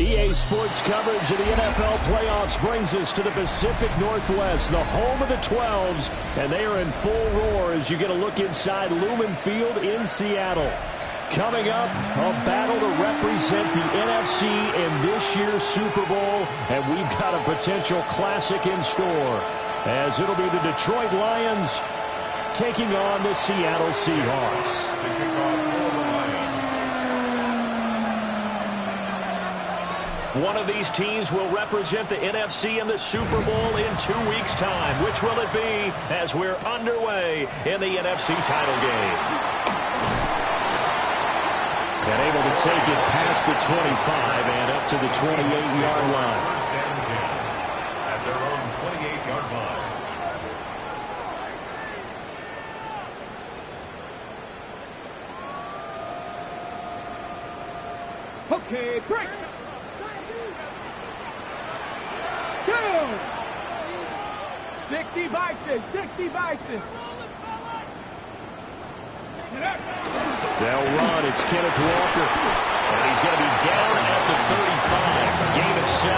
EA Sports coverage of the NFL playoffs brings us to the Pacific Northwest, the home of the 12s, and they are in full roar as you get a look inside Lumen Field in Seattle. Coming up, a battle to represent the NFC in this year's Super Bowl, and we've got a potential classic in store, as it'll be the Detroit Lions taking on the Seattle Seahawks. One of these teams will represent the NFC in the Super Bowl in 2 weeks' time. Which will it be as we're underway in the NFC title game? And able to take it past the 25 and up to the 28-yard line. First and 10 at their own 28-yard line. Okay, break. 60 Bison, 60 Bison. They'll run. It's Kenneth Walker. And he's going to be down at the 35. Gain of 7.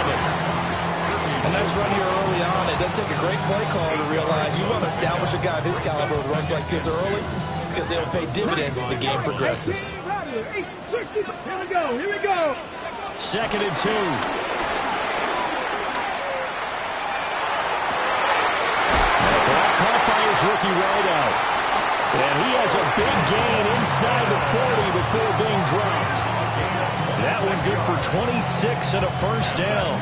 A nice run here early on. It doesn't take a great play caller to realize you want to establish a guy of his caliber with runs like this early because they'll pay dividends as the game progresses. Here we go, here we go. 2nd and 2. Caught by his rookie wideout. And he has a big gain inside the 40 before being dropped. That one good for 26 and a first down.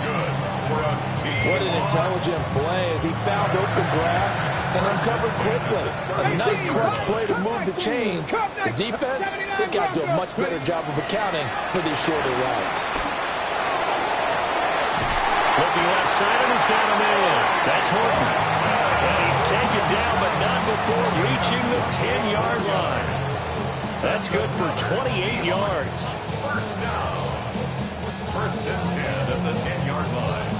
What an intelligent play as he found open grass and uncovered quickly. A nice clutch play to move the chains. The defense, they've got to do a much better job of accounting for these shorter routes. Looking left side, and he's got him in. That's Horton. And he's taken down, but not before reaching the 10-yard line. That's good for 28 yards. First down. First and 10 at the 10-yard line.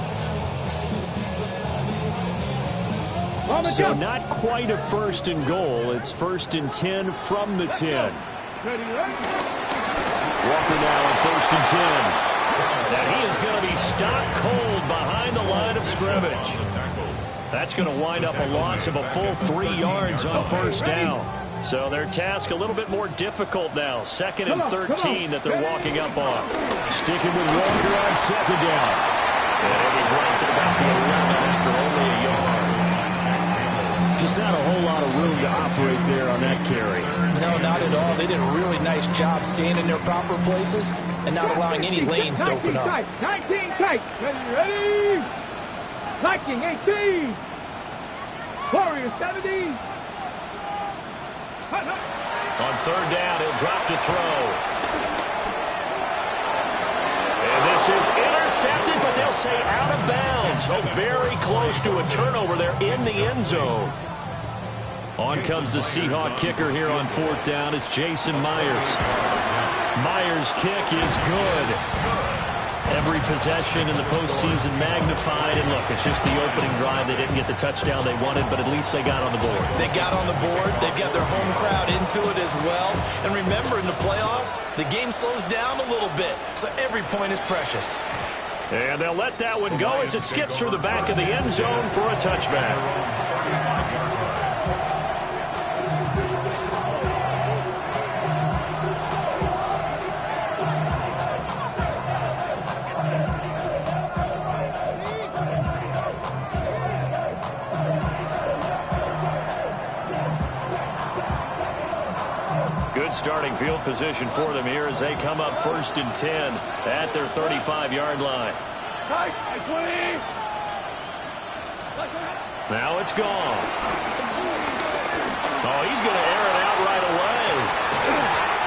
So not quite a first and goal. It's 1st and 10 from the 10. Walker now on 1st and 10. And he is going to be stopped cold behind the line of scrimmage. That's going to wind up a loss of a full 3 yards on first down. So their task a little bit more difficult now. 2nd and 13 that they're walking up on. Sticking with Walker on 2nd down. And he'll be dropped at about the 11 after only a yard. Just not a whole lot of room to operate there on that carry. No, not at all. They did a really nice job staying in their proper places and not allowing any lanes to open up. 19 tight. Ready? Viking 18. Warriors 70. On 3rd down, he'll drop to throw. And this is intercepted, but they'll say out of bounds. So very close to a turnover there in the end zone. On comes the Seahawk kicker here on 4th down. It's Jason Myers. Myers' kick is good. Every possession in the postseason magnified. And look, it's just the opening drive. They didn't get the touchdown they wanted, but at least they got on the board. They got on the board. They've got their home crowd into it as well. And remember, in the playoffs, the game slows down a little bit, so every point is precious. And they'll let that one go as it skips through the back of the end zone for a touchback. Good starting field position for them here as they come up 1st and 10 at their 35-yard line. Now it's gone. Oh, he's going to air it out right away.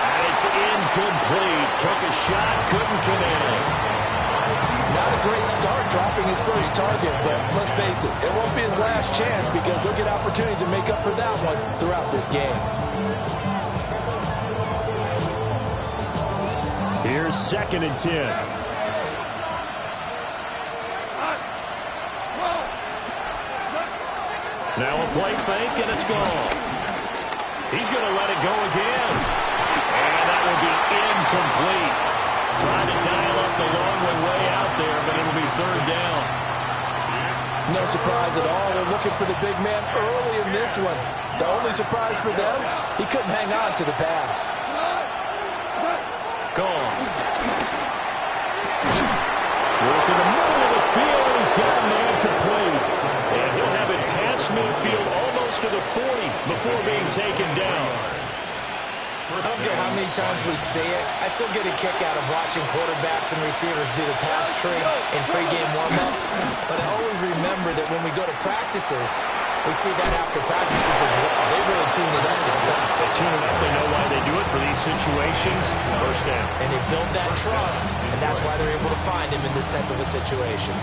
And it's incomplete. Took a shot, couldn't connect. Not a great start dropping his first target, but let's face it, it won't be his last chance because he'll get opportunities to make up for that one throughout this game. Here's 2nd and 10. Now a play fake, and it's gone. He's going to let it go again. And that will be incomplete. Trying to dial up the long one way surprise at all. They're looking for the big man early in this one. The only surprise for them, he couldn't hang on to the pass. Gone. Work in the middle of the field, and he's got a man complete. And he'll have it past midfield almost to the 40 before being taken down. I don't care how many times we see it. I still get a kick out of watching quarterbacks and receivers do the pass tree in pregame warm-up. But I always remember that when we go to practices, we see that after practices as well. They really tune it up. They tune it up. They know why they do it for these situations. First down. And they build that trust, and that's why they're able to find him in this type of a situation.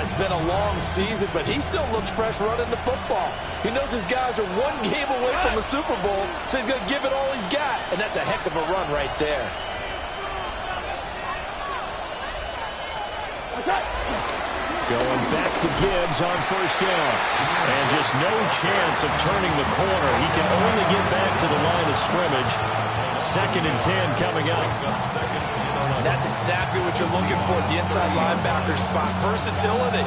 It's been a long season, but he still looks fresh running the football. He knows his guys are one game away from the Super Bowl, so he's going to give it all he's got. And that's a heck of a run right there. Going back to Gibbs on first down. And just no chance of turning the corner. He can only get back to the line of scrimmage. 2nd and 10 coming up. That's exactly what you're looking for at the inside linebacker spot. Versatility.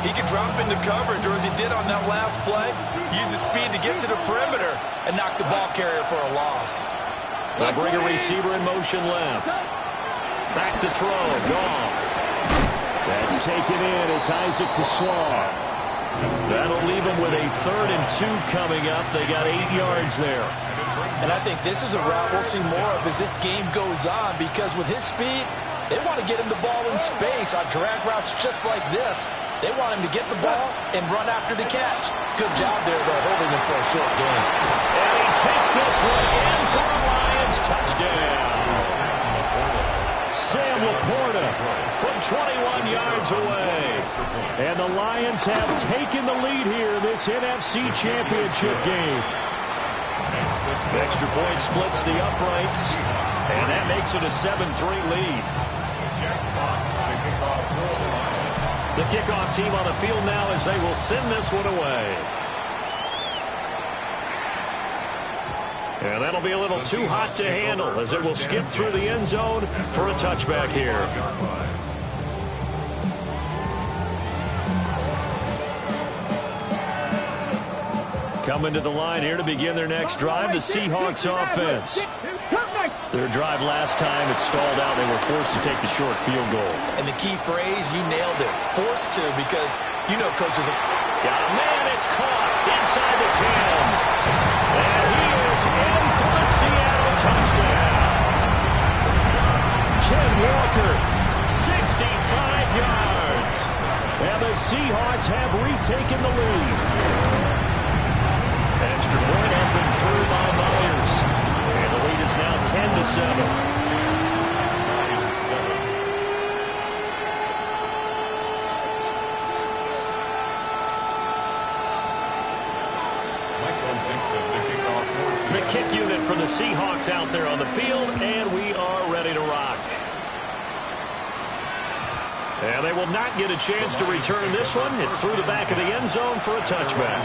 He can drop into coverage, or as he did on that last play, use his speed to get to the perimeter and knock the ball carrier for a loss. They'll bring a receiver in motion left. Back to throw. Gone. That's taken in. It's Isaac to Slaw. That'll leave him with a 3rd and 2 coming up. They got 8 yards there. And I think this is a route we'll see more of as this game goes on, because with his speed, they want to get him the ball in space on drag routes just like this. They want him to get the ball and run after the catch. Good job there, though, holding him for a short game. And he takes this one in for a Lions touchdown. Sam Laporta from 21 yards away. And the Lions have taken the lead here in this NFC Championship game. Extra point splits the uprights, and that makes it a 7-3 lead. The kickoff team on the field now as they will send this one away. And that'll be a little too hot to handle as it will skip through the end zone for a touchback here. Coming to the line here to begin their next drive, the Seahawks offense. Their drive last time, it stalled out. They were forced to take the short field goal. And the key phrase, you nailed it. Forced to, because you know coaches are... Got a man, it's caught inside the 10. And he is in for the Seattle touchdown. Ken Walker, 65 yards. And the Seahawks have retaken the lead. Extra point up and through by Myers. And the lead is now 10-7. The kick unit for the Seahawks out there on the field, and we are ready to rock. And they will not get a chance to return this one. It's through the back of the end zone for a touchback.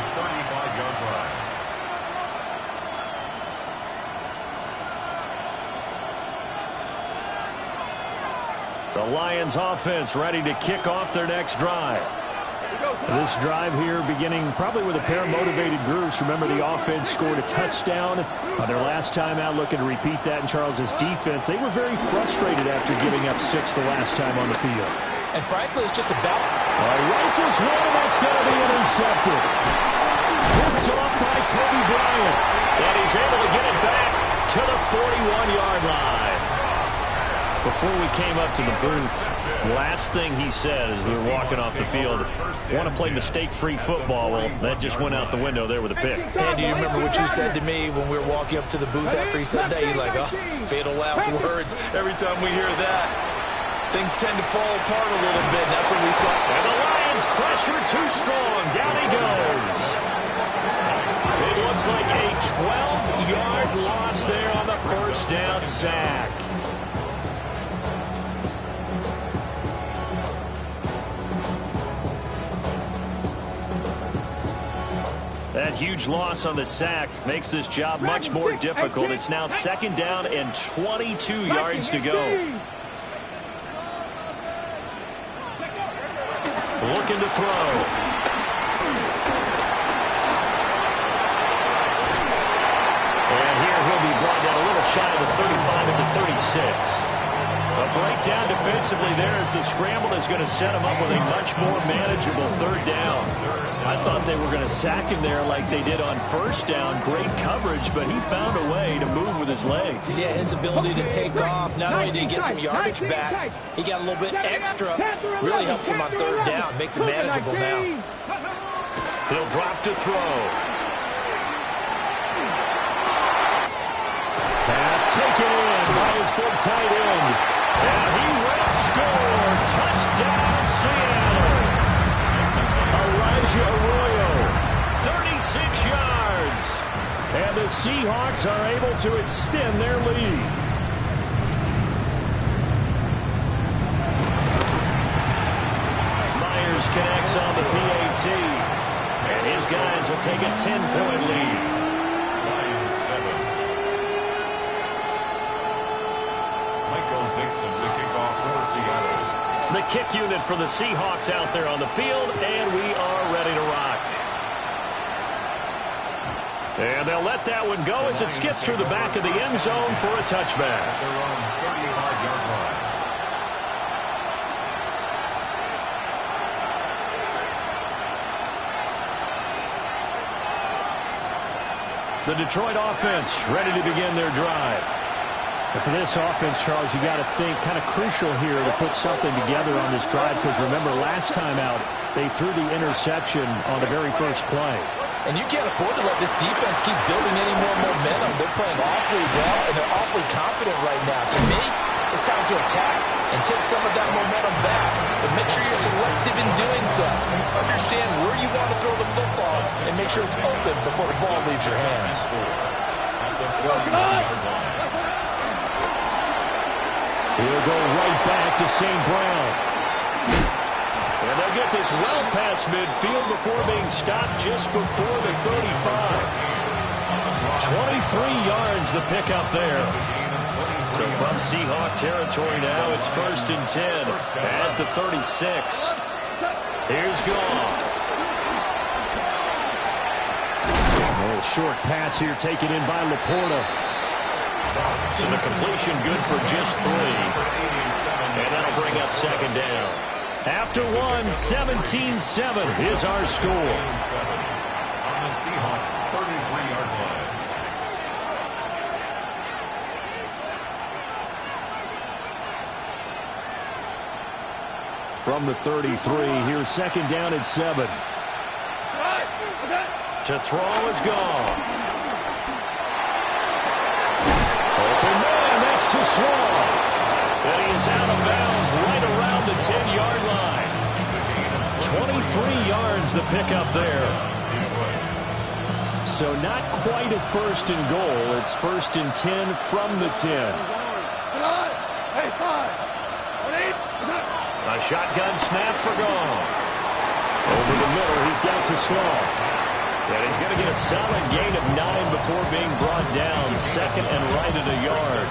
The Lions offense ready to kick off their next drive. This drive here beginning probably with a pair of motivated groups. Remember, the offense scored a touchdown on their last time out, looking to repeat that in Charles's defense. They were very frustrated after giving up 6 the last time on the field. And frankly, it's just about... Rifles one, and that's going to be intercepted. Picked off by Kobe Bryant. And he's able to get it back to the 41-yard line. Before we came up to the booth, last thing he said as we were walking off the field, want to play mistake-free football. Well, that just went out the window there with a pick. And do you remember what you said to me when we were walking up to the booth after he said that? You're like, oh, fatal last words. Every time we hear that, things tend to fall apart a little bit. That's what we saw. And the Lions pressure too strong. Down he goes. It looks like a 12-yard loss there on the first down sack. That huge loss on the sack makes this job much more difficult. It's now 2nd down and 22 yards to go. Looking to throw. inside of the 35 at the 36. A breakdown defensively there as the scramble is going to set him up with a much more manageable third down. I thought they were going to sack him there like they did on first down. Great coverage, but he found a way to move with his legs. Yeah, his ability to take off, not only did he get some yardage back, he got a little bit extra. Really helps him on third down, makes it manageable now. He'll drop to throw. Pass taken in by his big tight end. And he will score. Touchdown, Seattle. Elijah Arroyo, 36 yards. And the Seahawks are able to extend their lead. Myers connects on the PAT. And his guys will take a 10-point lead. The kick unit for the Seahawks out there on the field, and we are ready to rock. And they'll let that one go as it skips through the back of the end zone for a touchback. The Detroit offense ready to begin their drive. And for this offense, Charles, you got to think kind of crucial here to put something together on this drive, because remember last time out they threw the interception on the very first play. And you can't afford to let this defense keep building any more momentum. They're playing awfully well, and they're awfully confident right now. To me, it's time to attack and take some of that momentum back. But make sure you're selective in doing so. Understand where you want to throw the football and make sure it's open before the ball leaves your hands. He'll go right back to St. Brown. And they'll get this well past midfield before being stopped just before the 35. 23 yards the pickup there. So from Seahawk territory now, it's 1st and 10 at the 36. Here's Goff. A little short pass here taken in by Laporta. So the completion good for just 3. And that'll bring up 2nd down. After 1, 17-7 is our score. On the Seahawks 33-yard line. From the 33, here's 2nd down and 7. To throw is gone. To Slaw. And he's out of bounds right around the 10-yard line. 23 yards the pickup there. So not quite a 1st and goal. It's 1st and 10 from the 10. A shotgun snap for Goff. Over the middle, he's got to Slaw. And he's going to get a solid gain of 9 before being brought down. 2nd and right at a yard.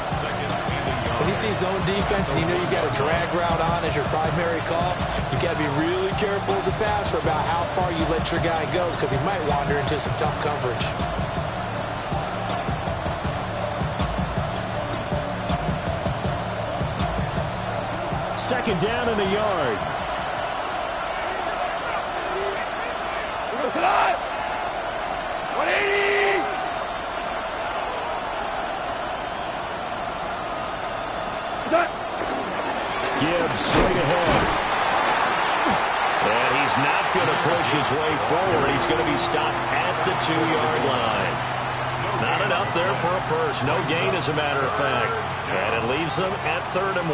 When you see zone defense and you know you've got a drag route on as your primary call, you've got to be really careful as a passer about how far you let your guy go, because he might wander into some tough coverage. Second down and a yard. Gibbs straight ahead. And he's not going to push his way forward. He's going to be stopped at the 2-yard line. Not enough there for a first. No gain, as a matter of fact. And it leaves them at 3rd and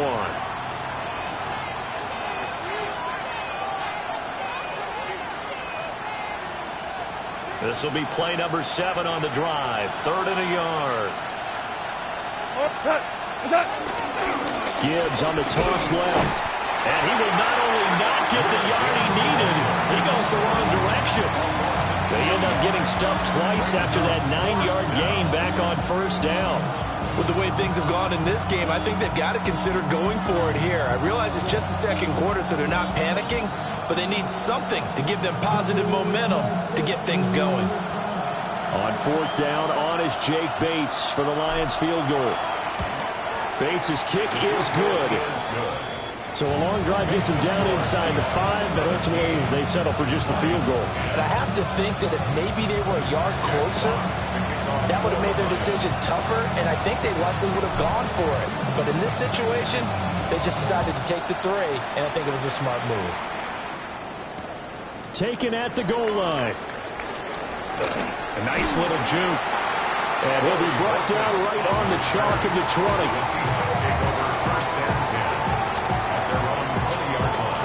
1. This will be play number 7 on the drive. 3rd and a yard. Gibbs on the toss left. And he will not only not get the yard he needed, he goes the wrong direction. They end up getting stumped twice after that 9-yard gain back on 1st down. With the way things have gone in this game, I think they've got to consider going for it here. I realize it's just the 2nd quarter, so they're not panicking, but they need something to give them positive momentum to get things going. On 4th down, on is Jake Bates for the Lions field goal. Bates' kick is good. So a long drive gets him down inside the 5, but ultimately they settle for just the field goal. And I have to think that if maybe they were a yard closer, that would have made their decision tougher, and I think they likely would have gone for it. But in this situation, they just decided to take the 3, and I think it was a smart move. Taken at the goal line. A nice little juke. And he'll be brought down right on the chalk of the 20. The Seahawks take over 1st and 10 at their own 20-yard line.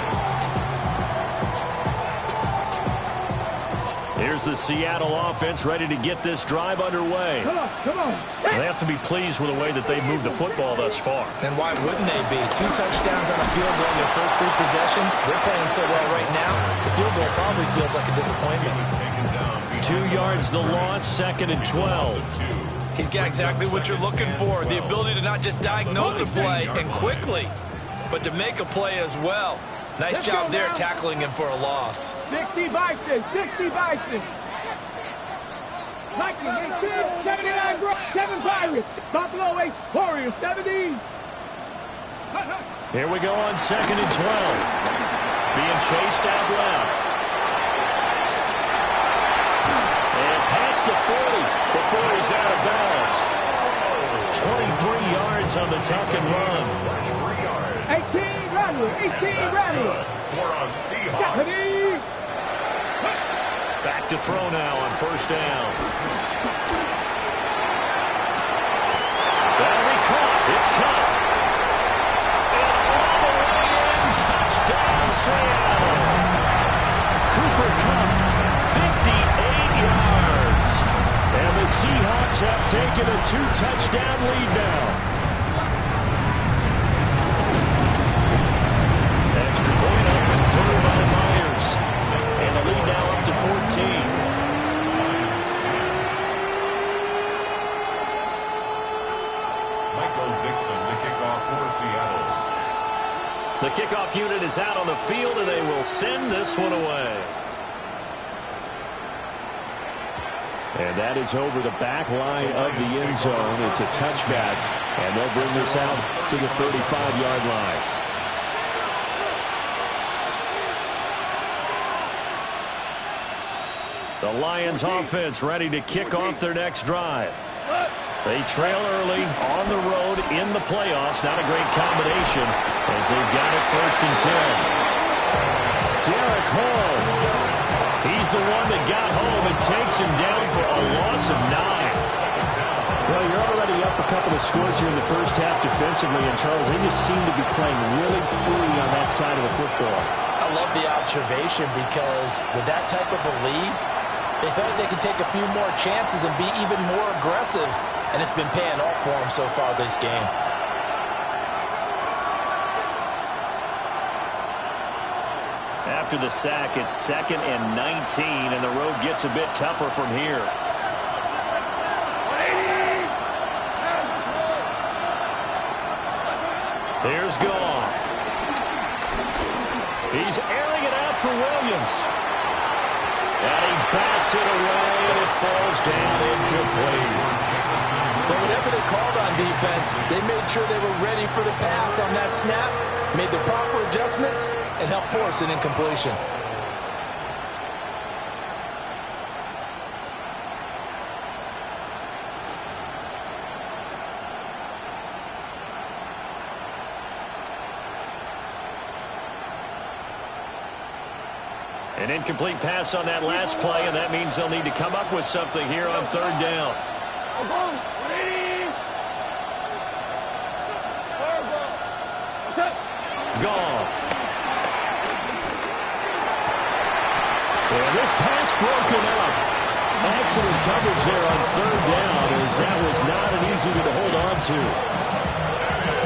Here's the Seattle offense ready to get this drive underway. Come on. They have to be pleased with the way that they've moved the football thus far. And why wouldn't they be? 2 touchdowns on a field goal in their first 3 possessions. They're playing so well right now, the field goal probably feels like a disappointment. 2 yards the loss, 2nd and 12. He's got exactly what you're looking for, the ability to not just diagnose a play and quickly, but to make a play as well. Nice job there tackling him for a loss. 60 Bison, 60 Bison. Viking 18, 79 7 Pirates. Buffalo 8, Warriors 70. Here we go on 2nd and 12. Being chased out left. And past the 40 before he's out of bounds. 23 yards on the tuck and run. 18 Rattler, 18 Rattler. For a Seahawks. Back to throw now on 1st down. That'll be caught. It's caught. And all the way in. Touchdown, Seattle. Cooper Kupp, 58 yards. And the Seahawks have taken a 2-touchdown lead now. Extra point up and through by Myers. And the lead now up to 14. The kickoff unit is out on the field, and they will send this one away. And that is over the back line of the end zone. It's a touchback, and they'll bring this out to the 35-yard line. The Lions offense ready to kick off their next drive. They trail early on the road in the playoffs. Not a great combination as they've got it 1st and 10. Derek Hall. He's the one that got home and takes him down for a loss of 9. Well, you're already up a couple of scores here in the first half defensively, and Charles, they just seem to be playing really free on that side of the football. I love the observation because with that type of a lead, they felt they could take a few more chances and be even more aggressive, and it's been paying off for them so far this game. After the sack, it's 2nd and 19, and the road gets a bit tougher from here. Here's Goff. He's airing it out for Williams. And he bats it away, and it falls down incomplete. But whatever they called on defense, they made sure they were ready for the pass on that snap, made the proper adjustments, and helped force an incompletion. An incomplete pass on that last play, and that means they'll need to come up with something here on 3rd down. Goff. And this pass broken up. Excellent coverage there on 3rd down, as that was not an easy one to hold on to.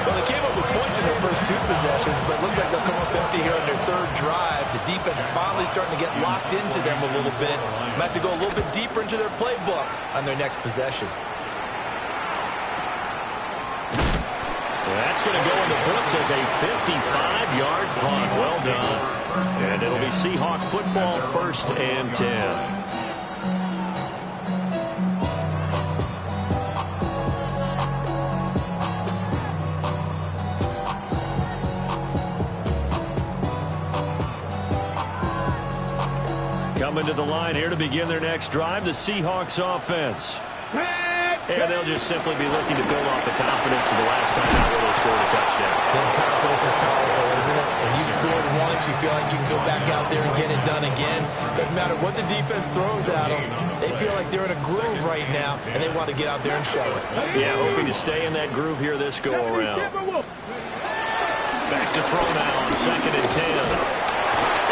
Well, they came up with points in their first 2 possessions, but it looks like they'll come up empty here on their 3rd drive. The defense finally starting to get locked into them a little bit. Might have to go a little bit deeper into their playbook on their next possession. That's going to go in the books as a 55-yard punt. Well done. And it'll be Seahawk football, 1st and 10. Coming to the line here to begin their next drive, the Seahawks offense. And they'll just simply be looking to build off the confidence of the last time where they scored a touchdown. Then confidence is powerful, isn't it? When you scored once, you feel like you can go back out there and get it done again. Doesn't matter what the defense throws at them. They feel like they're in a groove right now, and they want to get out there and show it. Yeah, hoping to stay in that groove here this go-around. Back to throw now on 2nd and 10.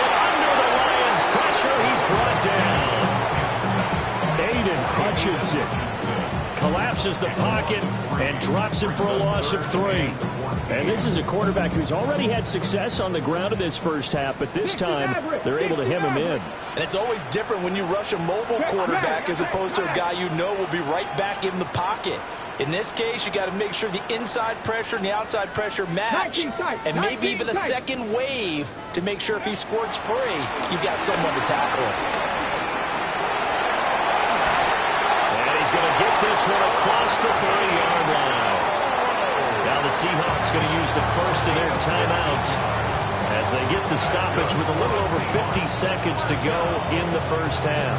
And under the Lions' pressure, he's brought down. Aiden Hutchinson collapses the pocket and drops him for a loss of 3. And this is a quarterback who's already had success on the ground in this first half, but this time they're able to hem him in. And it's always different when you rush a mobile quarterback as opposed to a guy you know will be right back in the pocket. In this case, you got to make sure the inside pressure and the outside pressure match, and maybe even a second wave to make sure if he squirts free, you've got someone to tackle him. He's going to get this one across the 30-yard line. Now the Seahawks going to use the first of their timeouts as they get the stoppage with a little over 50 seconds to go in the first half.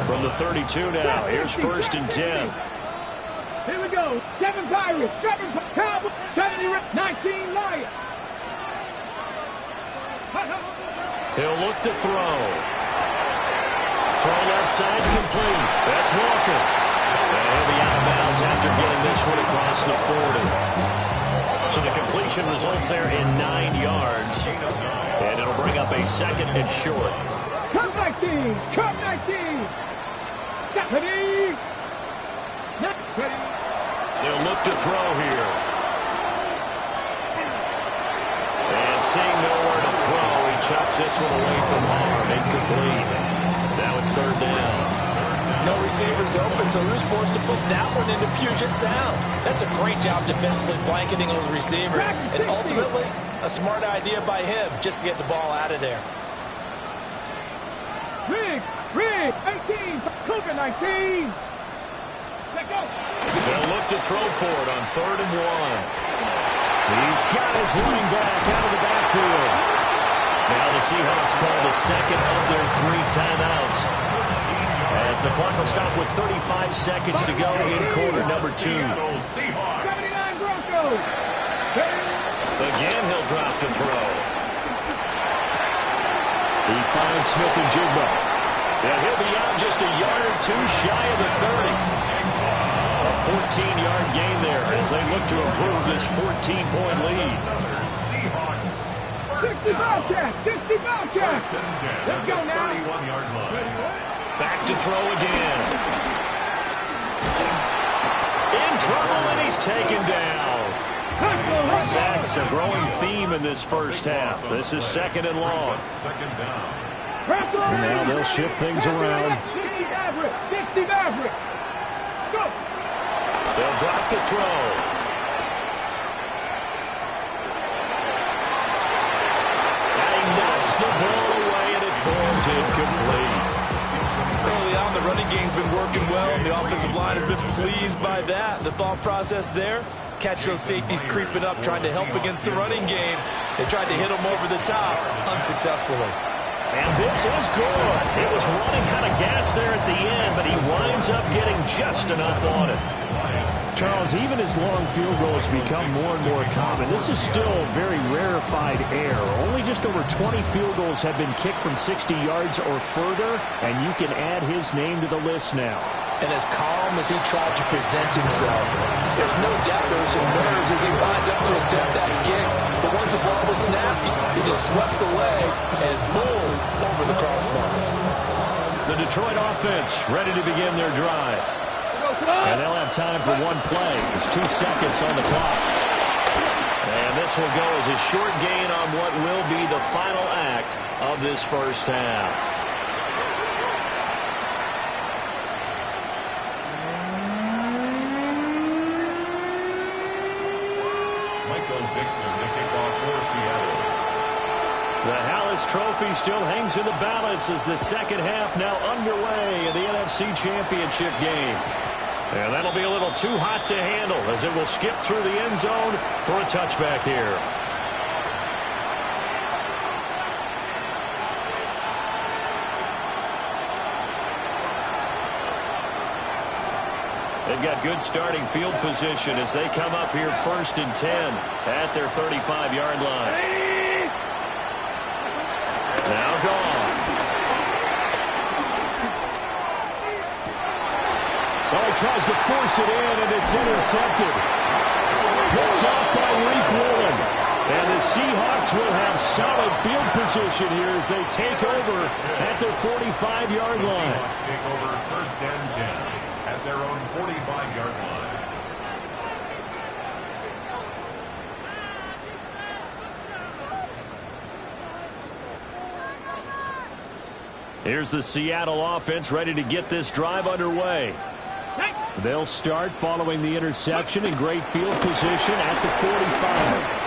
From the 32 now, here's 1st and 10. Here we go. 7 Pirates, 7 Cowboys, 19 Lions. He'll look to throw. Throw left side complete. That's Walker. And he'll be out of bounds after getting this one across the 40. So the completion results there in 9 yards. And it'll bring up a 2nd and short. Come 19. Come 19. Ready. They'll look to throw here. And seeing nowhere to throw, he chucks this one away from harm. Incomplete. Now it's 3rd down. No receivers open, so who's forced to put that one into Puget Sound? That's a great job defensively blanketing those receivers. And ultimately, a smart idea by him just to get the ball out of there. Rig, 18, Cougar 19. Let go. They'll look to throw for it on 3rd and 1. He's got his running back out of the backfield. Now the Seahawks call the 2nd of their 3 timeouts. As the clock will stop with 35 seconds to go in quarter number 2. 79 Broncos. Again, he'll drop to throw. He finds Smith-Njigba. And he'll be out just a yard or 2 shy of the 30. A 14-yard gain there as they look to improve this 14-point lead. 60 Bobcats! 60 Bobcats! Let's go now. 31-yard line. Back to throw again. In trouble, and he's taken down. Sacks, a growing theme in this first half. This is 2nd and long. 2nd down. And now they'll shift things around. 60 Maverick. Go. They'll drop to throw. The ball away, and it falls incomplete. Early on, the running game's been working well, and the offensive line has been pleased by that. The thought process there, catch those safeties creeping up, trying to help against the running game. They tried to hit them over the top, unsuccessfully. And this is good. It was running out of gas there at the end, but he winds up getting just enough on it. Charles, even as long field goals become more and more common, this is still very rarefied air. Only just over 20 field goals have been kicked from 60 yards or further, and you can add his name to the list now. And as calm as he tried to present himself, there's no doubt there were some nerves as he lined up to attempt that kick. But once the ball was snapped, he just swept away and boom, over the crossbar. The Detroit offense ready to begin their drive. And they'll have time for one play. There's 2 seconds on the clock. And this will go as a short gain on what will be the final act of this first half. Michael Dixon to kick off for Seattle. The Hallis Trophy still hangs in the balance as the second half now underway in the NFC Championship game. And that'll be a little too hot to handle as it will skip through the end zone for a touchback here. They've got good starting field position as they come up here 1st and 10 at their 35-yard line. Now gone. Well, he tries to force it in, and it's intercepted. Picked off by Reek Woolen. And the Seahawks will have solid field position here as they take over at their 45-yard line. Seahawks take over 1st and 10 at their own 45-yard line. Here's the Seattle offense ready to get this drive underway. They'll start following the interception in great field position at the 45.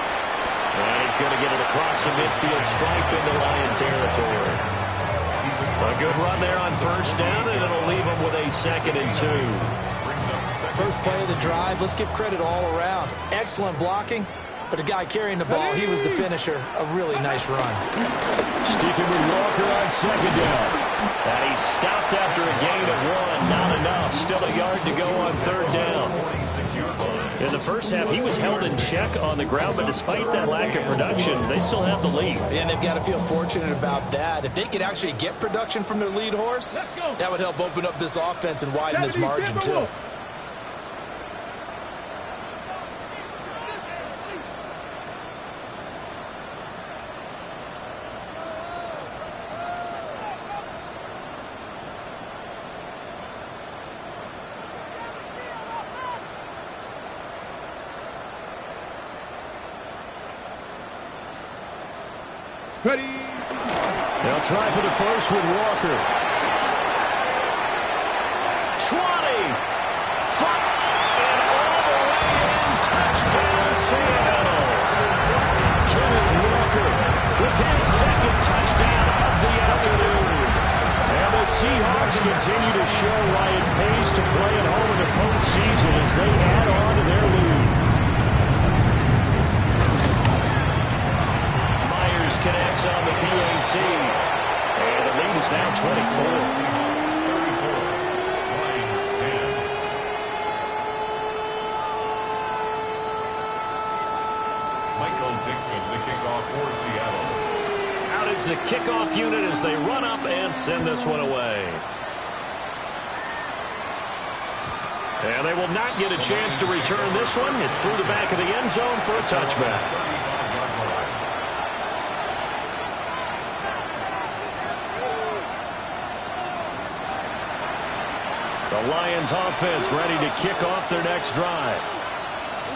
And he's going to get it across the midfield stripe into Lion territory. A good run there on 1st down, and it'll leave him with a 2nd and 2. First play of the drive, let's give credit all around. Excellent blocking, but the guy carrying the ball, he was the finisher. A really nice run. Sticking with Walker on 2nd down. And he stopped after a gain of 1. Not enough. Still a yard to go on 3rd down. In the first half, he was held in check on the ground, but despite that lack of production, they still have the lead. And they've got to feel fortunate about that. If they could actually get production from their lead horse, that would help open up this offense and widen this margin, too. Ready. They'll try for the first with Walker. 20. Front and all the way in. Touchdown, Seattle. Kenneth Walker with his 2nd touchdown of the afternoon. And the Seahawks continue to show why it pays to play at home in the postseason as they add on to their lead. Connects on the PAT. And the lead is now 24. Lions 10. Michael Dixon, the kickoff for Seattle. Out is the kickoff unit as they run up and send this one away. And they will not get a chance to return this one. It's through the back of the end zone for a touchback. The Lions offense ready to kick off their next drive.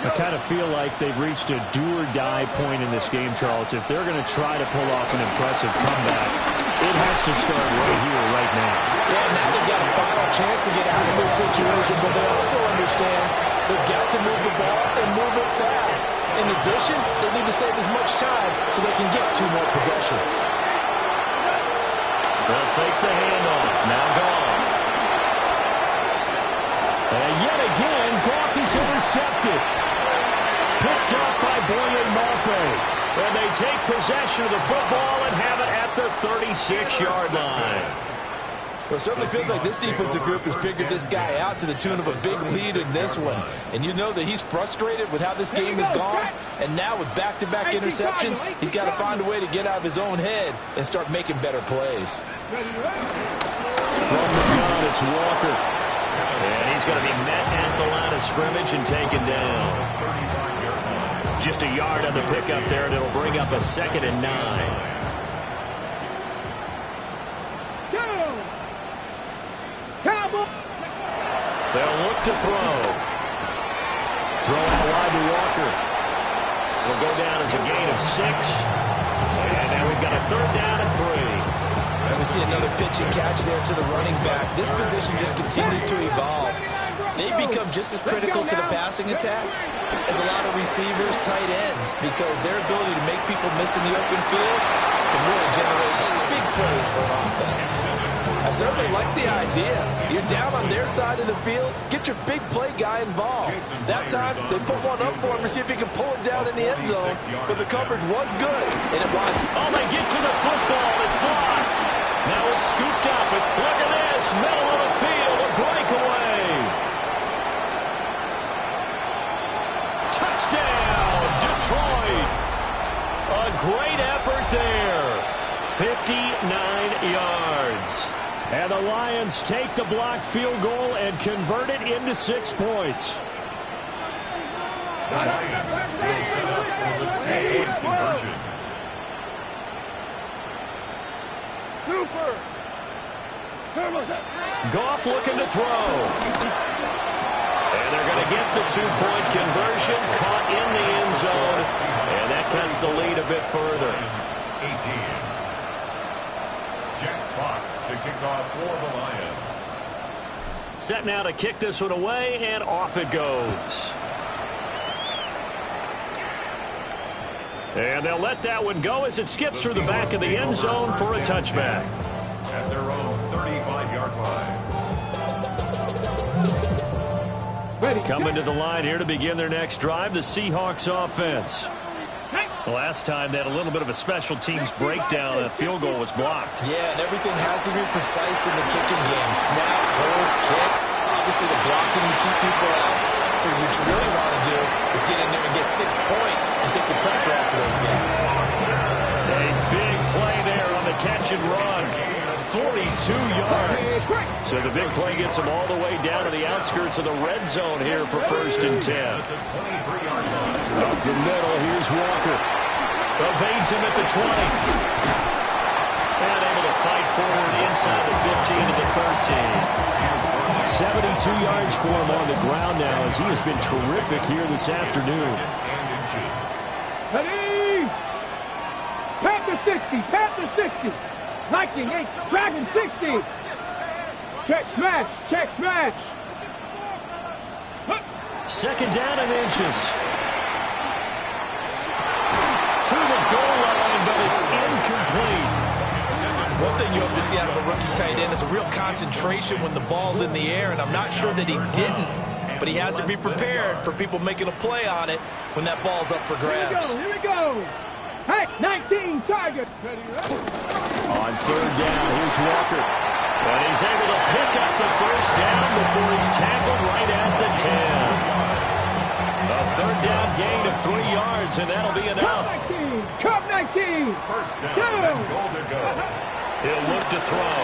I kind of feel like they've reached a do-or-die point in this game, Charles. If they're going to try to pull off an impressive comeback, it has to start right here, right now. Yeah, now they've got a final chance to get out of this situation, but they also understand they've got to move the ball and move it fast. In addition, they need to save as much time so they can get 2 more possessions. They'll fake the handoff. Now gone. And yet again, Goff is intercepted. Picked up by Boye Mafe. And they take possession of the football and have it at the 36-yard line. Well, it certainly feels like this defensive group has figured this guy out to the tune of a big lead in this one. And you know that he's frustrated with how this game has gone. And now with back-to-back interceptions, he's got to find a way to get out of his own head and start making better plays. From the gun, it's Walker. And he's going to be met at the line of scrimmage and taken down. Just a yard on the pickup there, and it'll bring up a 2nd and 9. They'll look to throw. Throw out wide to Walker. It'll go down as a gain of 6. And now we've got a 3rd down and 3. And we see another pitch and catch there to the running back. This position just continues to evolve. They become just as critical to the passing attack as a lot of receivers, tight ends, because their ability to make people miss in the open field can really generate big plays for an offense. I certainly like the idea. You're down on their side of the field, get your big play guy involved. That time, they put one up for him to see if he can pull it down in the end zone, but the coverage was good, and it was. Oh, they get to the football. It's blocked. Now it's scooped up. Look at this. Middle of the field, a breakaway. Touchdown, Detroit. A great effort there. 59 yards. And the Lions take the blocked field goal and convert it into 6 points. The Lions will set up for the 2-point conversion. Goff looking to throw. And they're going to get the 2-point conversion, caught in the end zone, and that cuts the lead a bit further. 18. Jack Fox to kick off for the Lions. Set now to kick this one away, and off it goes. And they'll let that one go as it skips through the back of the end zone for a touchback. At their own 35-yard line. Coming to the line here to begin their next drive, the Seahawks offense. The last time they had a little bit of a special teams breakdown, a field goal was blocked. Yeah, and everything has to be precise in the kicking game. Snap, hold, kick. Obviously, the blocking to keep people out. So what you really want to do is get in there and get 6 points and take the pressure off of those guys. A big play there on the catch and run. 42 yards. So the big play gets them all the way down to the outskirts of the red zone here for 1st and 10. Up the middle, here's Walker. Evades him at the 20. And able to fight forward inside the 15 to the 13. 72 yards for him on the ground now as he has been terrific here this afternoon. Ready? Panther 60, Panther 60. Viking 8, Dragon 60. Check smash, check smash. 2nd down and inches. To the goal line, but it's incomplete. One thing you hope to see out of a rookie tight end is a real concentration when the ball's in the air, and I'm not sure that he didn't, but he has to be prepared for people making a play on it when that ball's up for grabs. Here we go. Hey, 19 target. On 3rd down, here's Walker. And he's able to pick up the 1st down before he's tackled right at the 10. A 3rd down gain of 3 yards, and that'll be enough. Cup 19. 1st down and goal to go. He'll look to throw.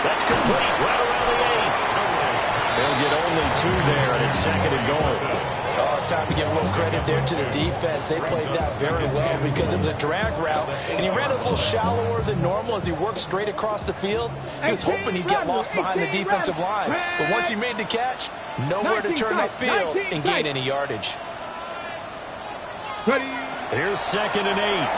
That's complete right around the 8. They'll get only 2 there, and it's 2nd and goal. Oh, it's time to give a little credit there to the defense. They played that very well because it was a drag route, and he ran a little shallower than normal as he worked straight across the field. He was hoping he'd get lost behind the defensive line, but once he made the catch, nowhere to turn upfield and gain any yardage. Here's 2nd and 8.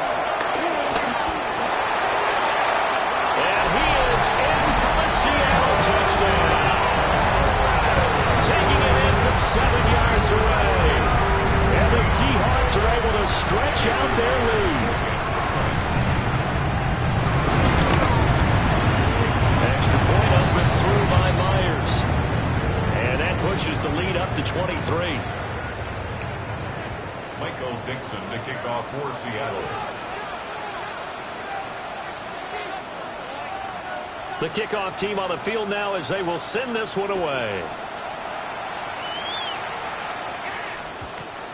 And he is in for the Seattle touchdown. Taking it in from 7 yards away. And the Seahawks are able to stretch out their lead. Extra point up and through by Myers. And that pushes the lead up to 23. Michael Dixon to kick off for Seattle. The kickoff team on the field now as they will send this one away.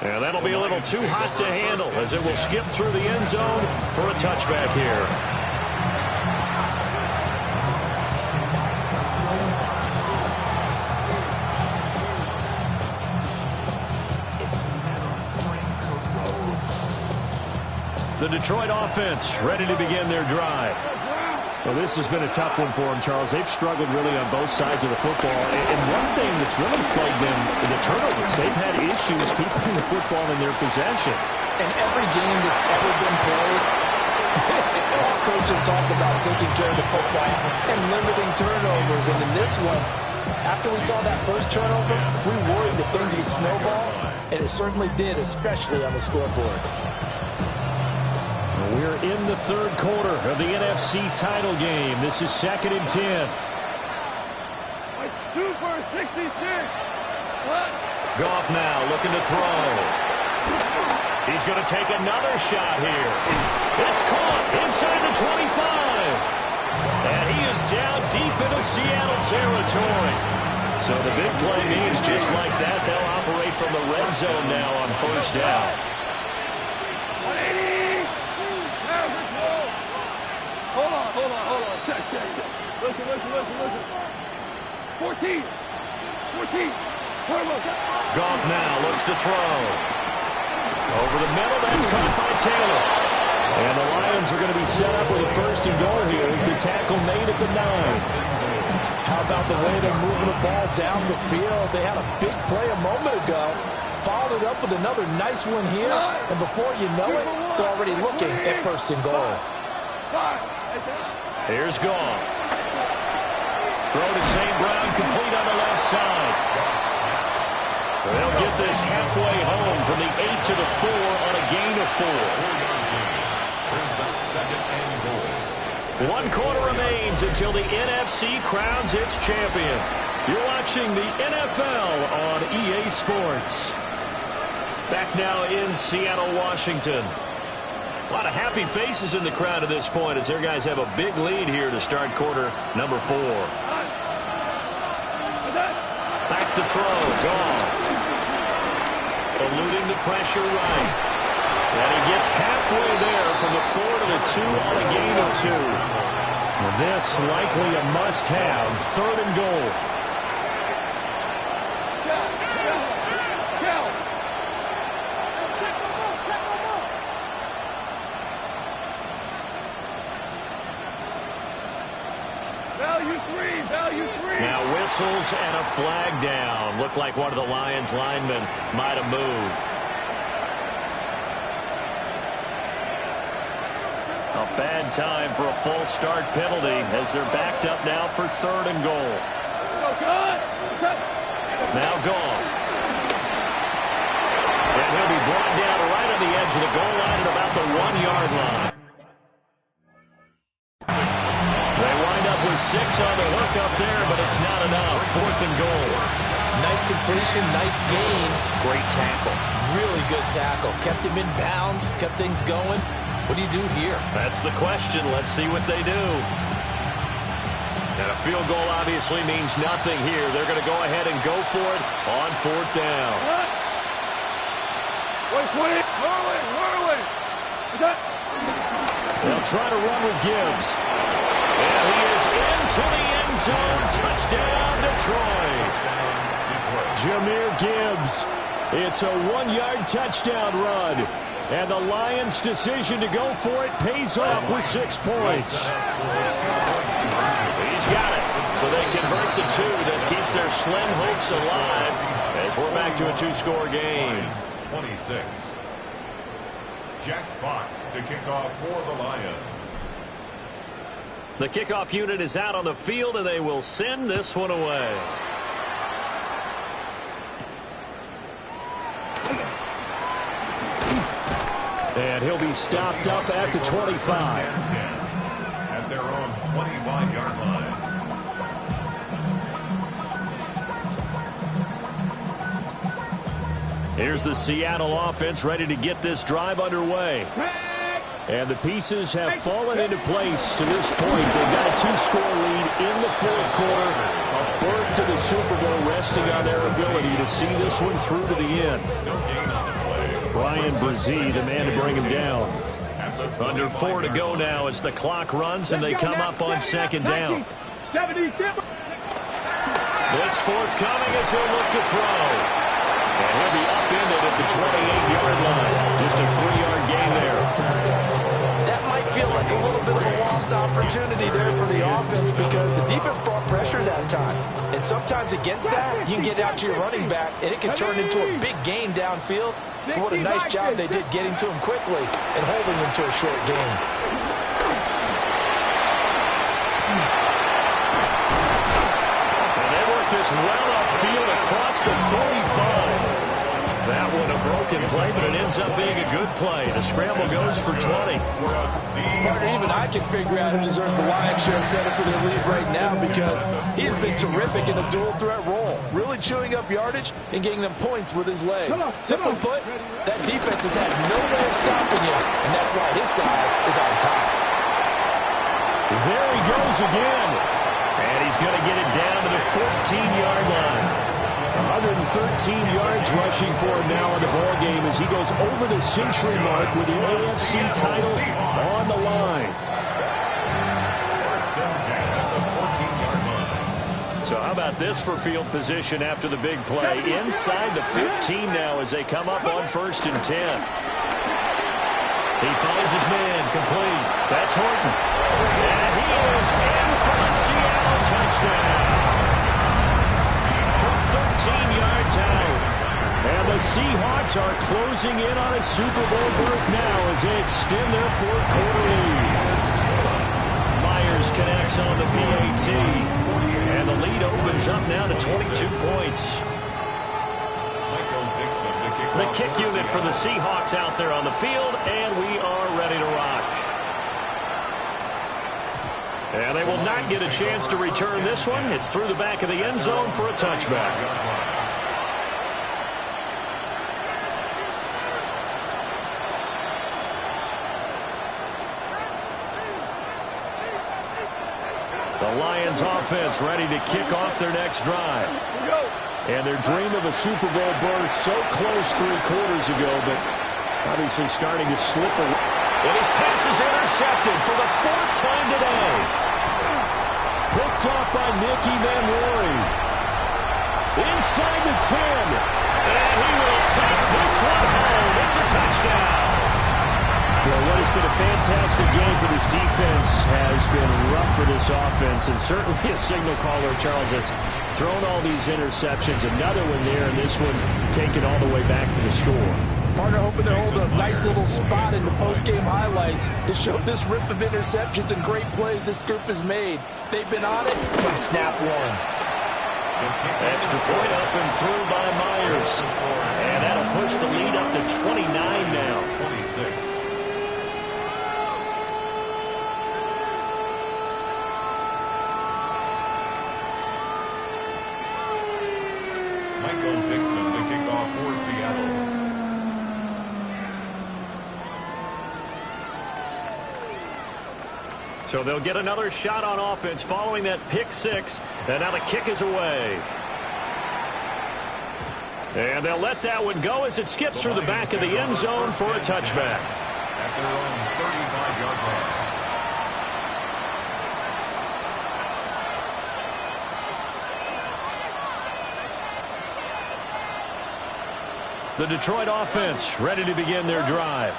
And that'll be a little too hot to handle as it will skip through the end zone for a touchback here. The Detroit offense ready to begin their drive. Well, this has been a tough one for them, Charles. They've struggled really on both sides of the football. And one thing that's really plagued them, the turnovers. They've had issues keeping the football in their possession. In every game that's ever been played, all coaches talk about taking care of the football and limiting turnovers. And in this one, after we saw that first turnover, we worried that things would snowball, and it certainly did, especially on the scoreboard. We're in the 3rd quarter of the NFC title game. This is 2nd and 10. 2 for 66. Goff now looking to throw. He's going to take another shot here. It's caught inside the 25. And he is down deep into Seattle territory. So the big play means just like that, they'll operate from the red zone now on first down. 180. Hold on. Check. Listen. 14. Goff now looks to throw. Over the middle, that's caught by Taylor. And the Lions are going to be set up with a first and goal here as the tackle made at the 9. How about the way they're moving the ball down the field? They had a big play a moment ago. Followed it up with another nice one here. And before you know it, they're already looking at first and goal. Here's Goff. Throw to St. Brown, complete on the left side. They'll get this halfway home from the 8 to the 4 on a gain of 4. Brings up second and goal. 1 quarter remains until the NFC crowns its champion. You're watching the NFL on EA Sports. Back now in Seattle, Washington. A lot of happy faces in the crowd at this point as their guys have a big lead here to start quarter number 4. Back to throw. Goff. Eluding the pressure right. And he gets halfway there from the 4 to the 2 on a gain of 2. This likely a must-have. 3rd and goal. Value three. Now whistles and a flag down. Looked like one of the Lions linemen might have moved. A bad time for a false start penalty as they're backed up now for 3rd and goal. Now Goff. And he'll be brought down right on the edge of the goal line at about the 1-yard line. They wind up with 6 on the hook up there, but it's not enough. 4th and goal. Nice completion, nice gain. Great tackle. Really good tackle. Kept him in bounds, kept things going. What do you do here? That's the question. Let's see what they do. And a field goal obviously means nothing here. They're going to go ahead and go for it on 4th down. Wait. Whirling. They'll try to run with Gibbs. And he is into the end zone. Touchdown, Detroit. Jahmyr Gibbs. It's a 1-yard touchdown run. And the Lions' decision to go for it pays off with 6 points. He's got it. So they convert the 2 that keeps their slim hopes alive as we're back to a 2-score game. 26. Jack Fox to kick off for the Lions. The kickoff unit is out on the field, and they will send this one away. And he'll be stopped up at the 25. At their own 25-yard line. Here's the Seattle offense ready to get this drive underway. And the pieces have fallen into place to this point. They've got a 2-score lead in the 4th quarter. A berth to the Super Bowl resting on their ability to see this one through to the end. Brian Brzee, the man to bring him down. Under 4 to go now as the clock runs and they come up on 2nd down. Blitz forthcoming as he'll look to throw. And he'll be upended at the 28-yard line. Just a 3-yard gain there. That might feel like a little bit of a lost opportunity there for the offense because the defense brought pressure that time. And sometimes against that, you can get out to your running back, and it can turn into a big gain downfield. But what a nice job they did getting to him quickly and holding him to a short gain. And they work this well upfield across the 45. That one a broken play, but it ends up being a good play. The scramble goes for 20. Partner, even I can figure out who deserves the lion's share of credit for their lead right now because he's been terrific in a dual threat role, really chewing up yardage and getting them points with his legs. Simply put, that defense has had no way of stopping him, and that's why his side is on top. There he goes again. And he's going to get it down to the 14-yard line. 113 yards rushing for him now in the ball game as he goes over the century mark with the AFC title on the line. First and 10 at the 14-yard line. So how about this for field position after the big play? Inside the 15 now as they come up on 1st and 10. He finds his man, complete. That's Horton. And he is in for a Seattle touchdown. From 13 yards out. And the Seahawks are closing in on a Super Bowl berth now as they extend their 4th quarter lead. Myers connects on the PAT. And the lead opens up now to 22 points. The kick unit for the Seahawks out there on the field, and we are ready to rock. And they will not get a chance to return this one. It's through the back of the end zone for a touchback. The Lions offense ready to kick off their next drive. And their dream of a Super Bowl berth so close 3 quarters ago, but obviously starting to slip away. And his pass is intercepted for the 4th time today. Picked off by Nicky Van Rory. Inside the 10. And he will take this one home. It's a touchdown. Well, what has been a fantastic game for this defense has been rough for this offense, and certainly a signal caller, Charles, that's thrown all these interceptions. Another one there, and this one taken all the way back for the score. Partner hoping to hold a nice little spot in the post-game highlights to show this rip of interceptions and great plays this group has made. They've been on it from snap one. Extra point up and through by Myers. And that'll push the lead up to 29 now. 26. Michael Dixon to kick off for Seattle. So they'll get another shot on offense following that pick 6. And now the kick is away. And they'll let that one go as it skips through the back of the end zone for a touchback. At their own 35-yard line. The Detroit offense ready to begin their drive.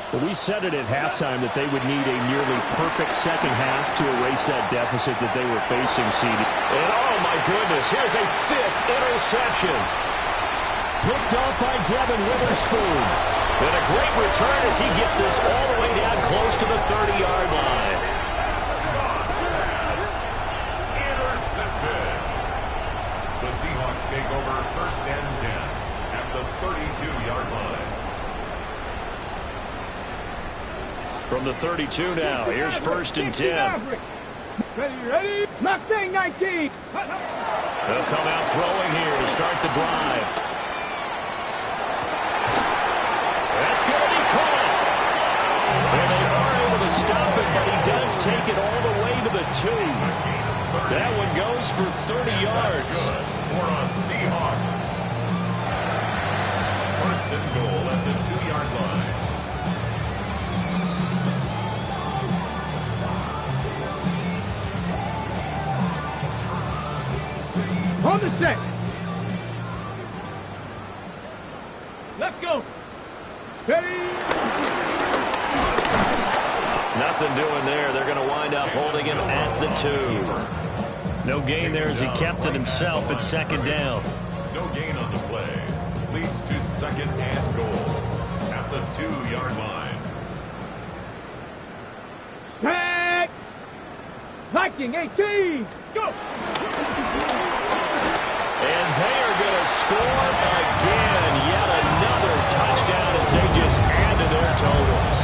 Well, we said it at halftime that they would need a nearly perfect second half to erase that deficit that they were facing, CD. And oh my goodness, here's a 5th interception. Picked off by Devin Witherspoon. And a great return as he gets this all the way down close to the 30-yard line. Intercepted. The Seahawks take over 1st and 10. The 32-yard line. From the 32 now, here's 1st and 10. Ready? Mustang 19. They'll come out throwing here to start the drive. That's going to be caught. And they are able to stop it, but he does take it all the way to the 2. That one goes for 30 yards. For a Seahawks. First and goal at the 2-yard line. On the set. Let's go. Ready. Nothing doing there. They're going to wind up holding him at the 2. No gain there as he kept it himself at 2nd down. No gain on the play. Leads to 2nd and goal at the 2-yard line. Set. Viking 18. Go. And they are going to score again. Yet another touchdown as they just add to their totals.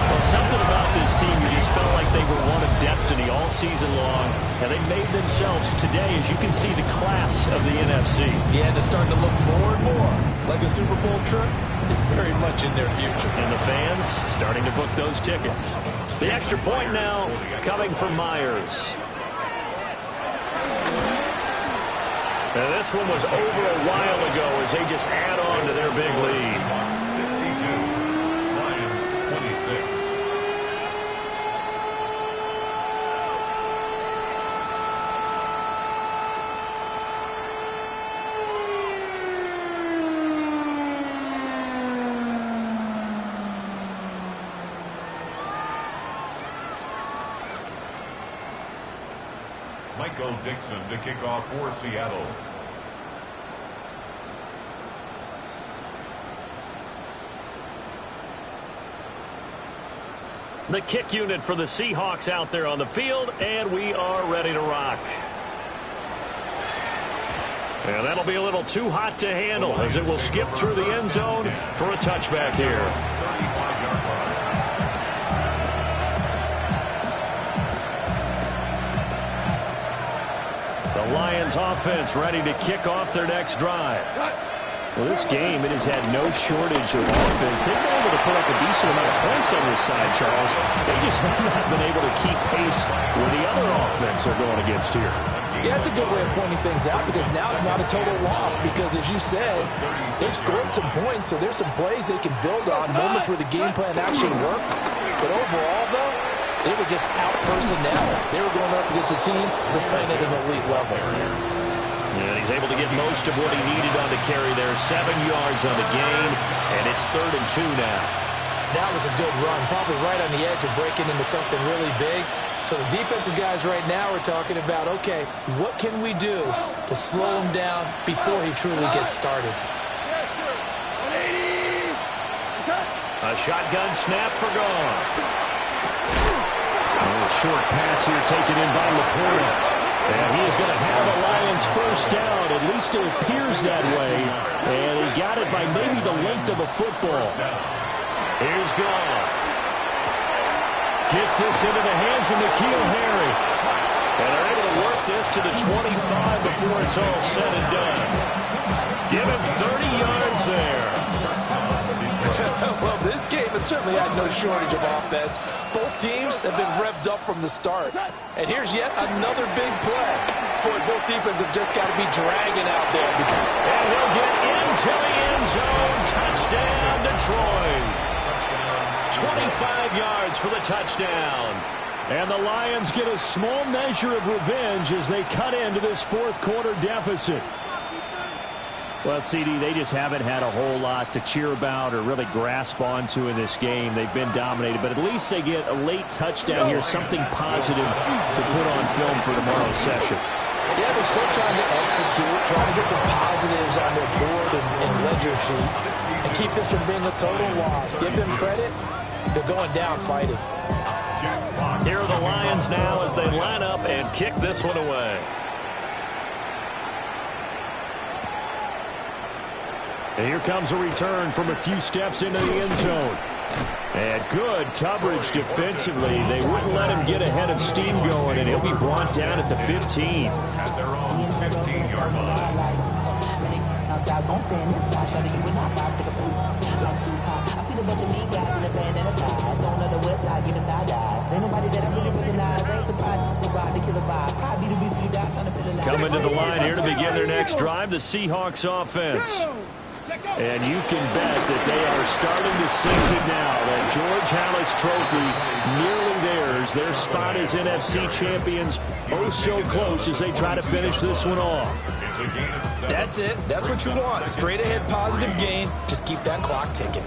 Well, something about this team, you just felt like they were one of destiny all season long. And they made themselves today, as you can see, the class of the NFC. Yeah, and it's starting to look more and more like a Super Bowl trip is very much in their future. And the fans starting to book those tickets. The extra point now coming from Myers. And this one was over a while ago as they just add on to their big lead. 62, Lions 26. Michael Dixon to kick off for Seattle. The kick unit for the Seahawks out there on the field, and we are ready to rock. And that'll be a little too hot to handle as it will skip through the end zone for a touchback here. 35-yard line. The Lions offense ready to kick off their next drive. Well, this game, it has had no shortage of offense. They've been able to put up a decent amount of points on this side, Charles. They just have not been able to keep pace with the other offense they're going against here. Yeah, that's a good way of pointing things out because now it's not a total loss because, as you said, they've scored some points, so there's some plays they can build on, moments where the game plan actually worked. But overall, though, they were just out personnel. They were going up against a team that's playing at an elite level. And he's able to get most of what he needed on the carry there. 7 yards on the gain, and it's 3rd and 2 now. That was a good run, probably right on the edge of breaking into something really big. So the defensive guys right now are talking about, okay, what can we do to slow him down before he truly gets started? A shotgun snap for Goff. A short pass here taken in by Laporta. And he is going to have the Lions first down. At least it appears that way. And he got it by maybe the length of a football. Here's Goff. Gets this into the hands of N'Keal Harry. And they're able to work this to the 25 before it's all said and done. Give him 30 yards there. Well, this game has certainly had no shortage of offense. Both teams have been revved up from the start. And here's yet another big play. Boy, both defenses have just got to be dragging out there. And he'll get into the end zone. Touchdown, Detroit. 25 yards for the touchdown. And the Lions get a small measure of revenge as they cut into this fourth quarter deficit. Well, CD, they just haven't had a whole lot to cheer about or really grasp onto in this game. They've been dominated, but at least they get a late touchdown here, something positive to put on film for tomorrow's session. Yeah, they're still trying to execute, trying to get some positives on their board and ledger sheet and keep this from being a total loss. Give them credit. They're going down fighting. Here are the Lions now as they line up and kick this one away. And here comes a return from a few steps into the end zone. And good coverage defensively. They wouldn't let him get ahead of steam going, and he'll be brought down at the 15. At their own 15-yard line. Coming to the line here to begin their next drive, the Seahawks offense. And you can bet that they are starting to sense it now. That George Halas trophy nearly theirs. Their spot as NFC champions, oh so close as they try to finish this one off. It's a gain of 7. That's it. That's what you want. Straight ahead positive gain. Just keep that clock ticking.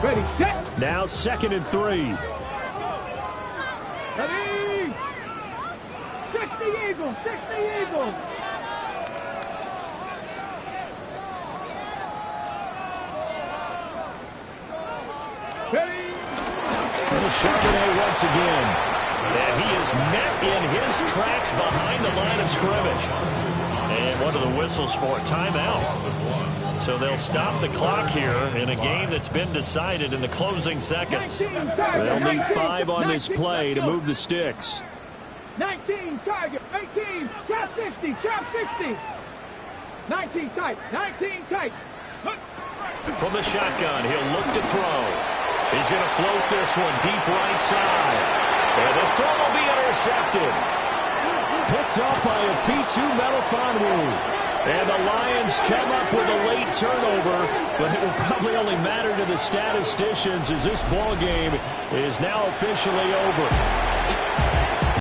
Ready, set. Now 2nd and 3. Ready. 60 Eagles, 60 Eagles. Ready. Little Charbonnet once again. And he is met in his tracks behind the line of scrimmage. And what are the whistles for? Timeout. So they'll stop the clock here in a game that's been decided in the closing seconds. They'll need 5 on this play to move the sticks. 19 target, 18, trap 60, trap 60. 19 tight, 19 tight. From the shotgun, he'll look to throw. He's going to float this one deep right side. And this throw will be intercepted. Picked up by a Fitu Melifonwu. And the Lions come up with a late turnover, but it will probably only matter to the statisticians as this ball game is now officially over.